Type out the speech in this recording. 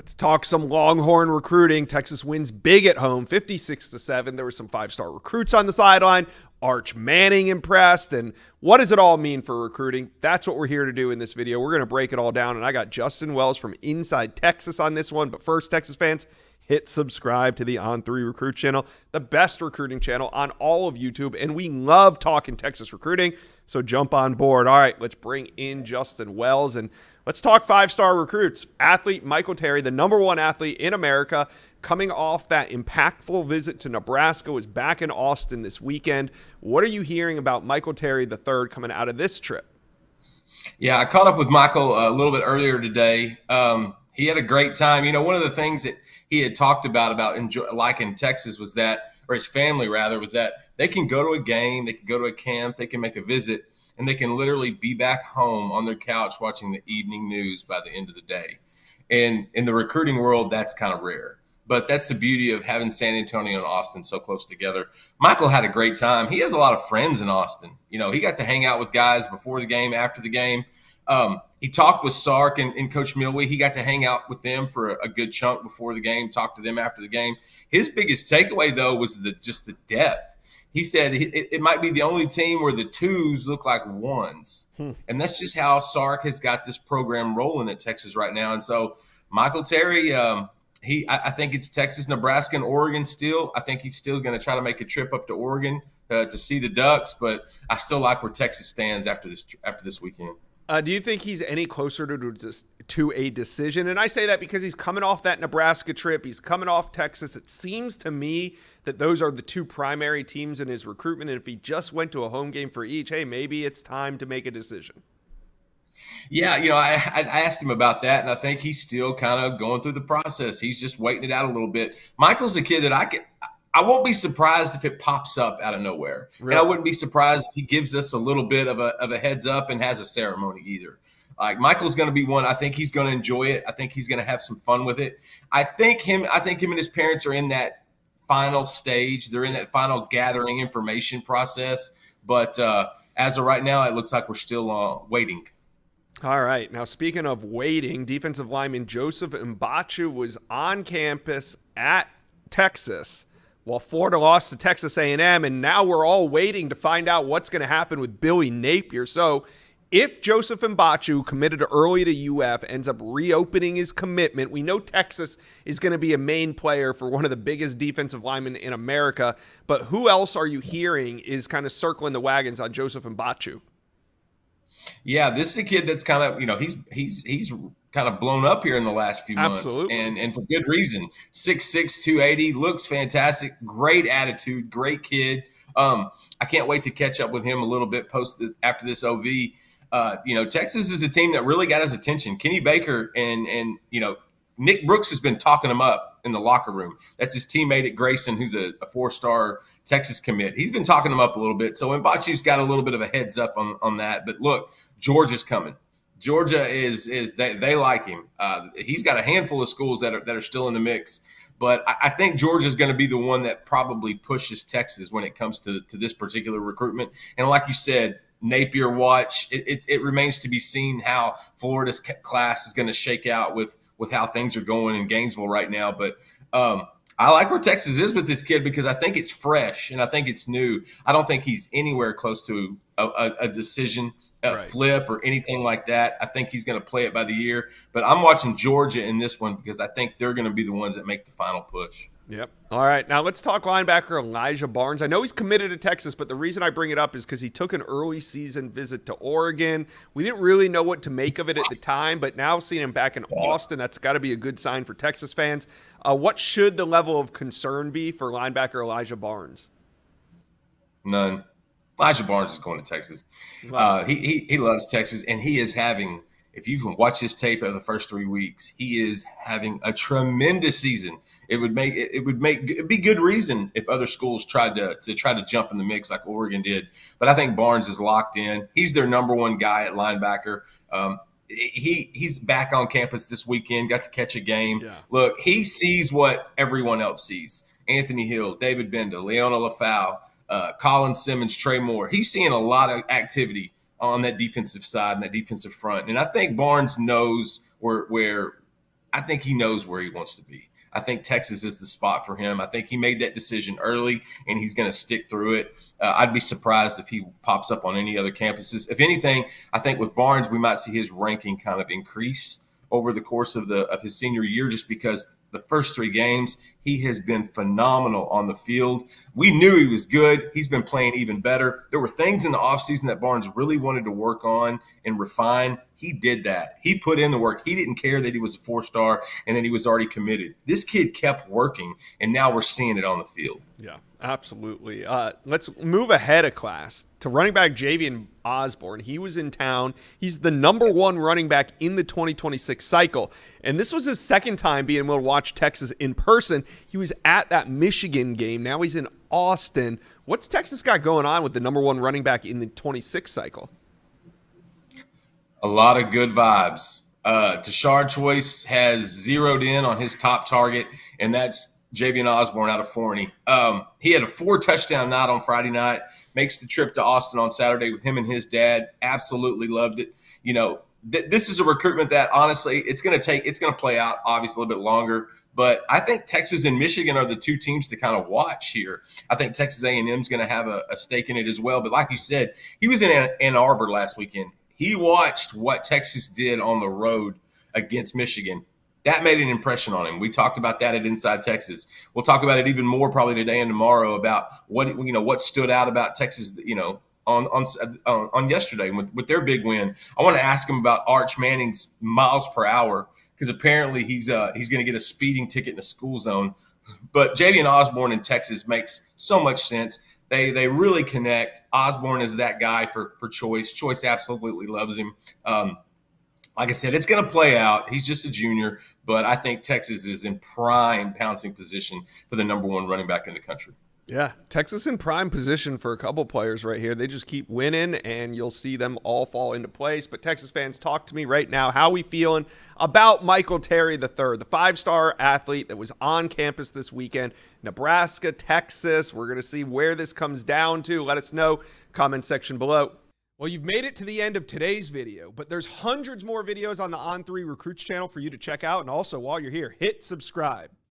Let's talk some Longhorn recruiting. Texas wins big at home, 56-7. There were some five-star recruits on the sideline. Arch Manning impressed. And what does it all mean for recruiting? That's what we're here to do in this video. We're going to break it all down. And I got Justin Wells from Inside Texas on this one. But first, Texas fans, hit subscribe to the On3 Recruit channel, the best recruiting channel on all of YouTube. And we love talking Texas recruiting, so jump on board. All right, let's bring in Justin Wells and let's talk five-star recruits. Athlete Michael Terry, the #1 athlete in America, coming off that impactful visit to Nebraska, was back in Austin this weekend. What are you hearing about Michael Terry III coming out of this trip? Yeah, I caught up with Michael a little bit earlier today. He had a great time. You know, one of the things that he had talked about liking Texas was that, or his family rather, was that they can go to a game, they can go to a camp, they can make a visit, and they can literally be back home on their couch watching the evening news by the end of the day. And in the recruiting world, that's kind of rare. But that's the beauty of having San Antonio and Austin so close together. Michael had a great time. He has a lot of friends in Austin. You know, he got to hang out with guys before the game, after the game. He talked with Sark and Coach Milwee. He got to hang out with them for a good chunk before the game, talked to them after the game. His biggest takeaway, though, was just the depth. He said it might be the only team where the twos look like ones. And that's just how Sark has got this program rolling at Texas right now. And so Michael Terry, I think it's Texas, Nebraska, and Oregon still. I think he's still going to try to make a trip up to Oregon to see the Ducks, but I still like where Texas stands after this weekend. Do you think he's any closer to a decision? And I say that because he's coming off that Nebraska trip. He's coming off Texas. It seems to me that those are the two primary teams in his recruitment. And if he just went to a home game for each, hey, maybe it's time to make a decision. Yeah, you know, I asked him about that, and I think he's still kind of going through the process. He's just waiting it out a little bit. Michael's a kid that I won't be surprised if it pops up out of nowhere. Really? And I wouldn't be surprised if he gives us a little bit of a heads up and has a ceremony either. Like, Michael's going to be one. I think he's going to enjoy it. I think he's going to have some fun with it. I think him and his parents are in that final stage. They're in that final gathering information process. But as of right now, it looks like we're still waiting. All right. Now, speaking of waiting, defensive lineman Joseph Mbachu was on campus at Texas while Florida lost to Texas A&M, and now we're all waiting to find out what's going to happen with Billy Napier. So if Joseph Mbachu, committed early to UF, ends up reopening his commitment, we know Texas is going to be a main player for one of the biggest defensive linemen in America, but who else are you hearing is kind of circling the wagons on Joseph Mbachu? Yeah, this is a kid that's kind of, you know, he's kind of blown up here in the last few months. Absolutely. And for good reason. 6'6", 280, looks fantastic, great attitude, great kid. I can't wait to catch up with him a little bit after this OV. You know, Texas is a team that really got his attention. Kenny Baker and you know, Nick Brooks has been talking him up in the locker room. That's his teammate at Grayson, who's a 4-star Texas commit. He's been talking him up a little bit. So Mbachu's got a little bit of a heads up on that. But look, Georgia's coming. Georgia is they like him. He's got a handful of schools that are still in the mix. But I think Georgia's going to be the one that probably pushes Texas when it comes to this particular recruitment. And like you said, Napier watch. It remains to be seen how Florida's class is going to shake out with how things are going in Gainesville right now. But I like where Texas is with this kid because I think it's fresh and I think it's new. I don't think he's anywhere close to a decision, flip or anything like that. I think he's going to play it by the ear. But I'm watching Georgia in this one because I think they're going to be the ones that make the final push. Yep. All right. Now let's talk linebacker Elijah Barnes. I know he's committed to Texas, but the reason I bring it up is because he took an early season visit to Oregon. We didn't really know what to make of it at the time, but now seeing him back in Austin, that's got to be a good sign for Texas fans. What should the level of concern be for linebacker Elijah Barnes? None. Elijah Barnes is going to Texas. Wow. He loves Texas, and he is having – if you can watch his tape of the first 3 weeks, he is having a tremendous season. It'd be good reason if other schools tried to jump in the mix like Oregon did. But I think Barnes is locked in. He's their #1 guy at linebacker. He's back on campus this weekend, got to catch a game. Yeah. Look, he sees what everyone else sees. Anthony Hill, David Benda, Leona Lafau, Colin Simmons, Trey Moore. He's seeing a lot of activity on that defensive side and that defensive front. And I think Barnes knows where I think he knows where he wants to be. I think Texas is the spot for him. I think he made that decision early, and he's going to stick through it. I'd be surprised if he pops up on any other campuses. If anything, I think with Barnes, we might see his ranking kind of increase over the course of his senior year, just because the first 3 games, he has been phenomenal on the field. We knew he was good. He's been playing even better. There were things in the offseason that Barnes really wanted to work on and refine. He did that. He put in the work. He didn't care that he was a 4-star and that he was already committed. This kid kept working, and now we're seeing it on the field. Yeah, absolutely. Let's move ahead a class to running back Javian Osborne. He was in town. He's the #1 running back in the 2026 cycle. And this was his second time being able to watch Texas in person. He was at that Michigan game. Now he's in Austin. What's Texas got going on with the #1 running back in the 26 cycle? A lot of good vibes. Tashard Choice has zeroed in on his top target, and that's Javian Osborne out of Forney. He had a 4-touchdown night on Friday night, makes the trip to Austin on Saturday with him and his dad. Absolutely loved it. This is a recruitment that, honestly, it's going to play out obviously a little bit longer. But I think Texas and Michigan are the 2 teams to kind of watch here. I think Texas A&M is going to have a stake in it as well. But like you said, he was in Ann Arbor last weekend. He watched what Texas did on the road against Michigan. That made an impression on him. We talked about that at Inside Texas. We'll talk about it even more probably today and tomorrow about what stood out about Texas, on yesterday with their big win. I want to ask him about Arch Manning's miles per hour, because apparently he's going to get a speeding ticket in the school zone. But Javian Osborne in Texas makes so much sense. They really connect. Osborne is that guy for Choice. Choice absolutely loves him. Like I said, it's going to play out. He's just a junior, but I think Texas is in prime pouncing position for the #1 running back in the country. Yeah, Texas in prime position for a couple players right here. They just keep winning, and you'll see them all fall into place. But Texas fans, talk to me right now. How we feeling about Michael Terry III, the 5-star athlete that was on campus this weekend? Nebraska, Texas. We're going to see where this comes down to. Let us know. Comment section below. Well, you've made it to the end of today's video, but there's hundreds more videos on the On3 Recruits channel for you to check out. And also, while you're here, hit subscribe.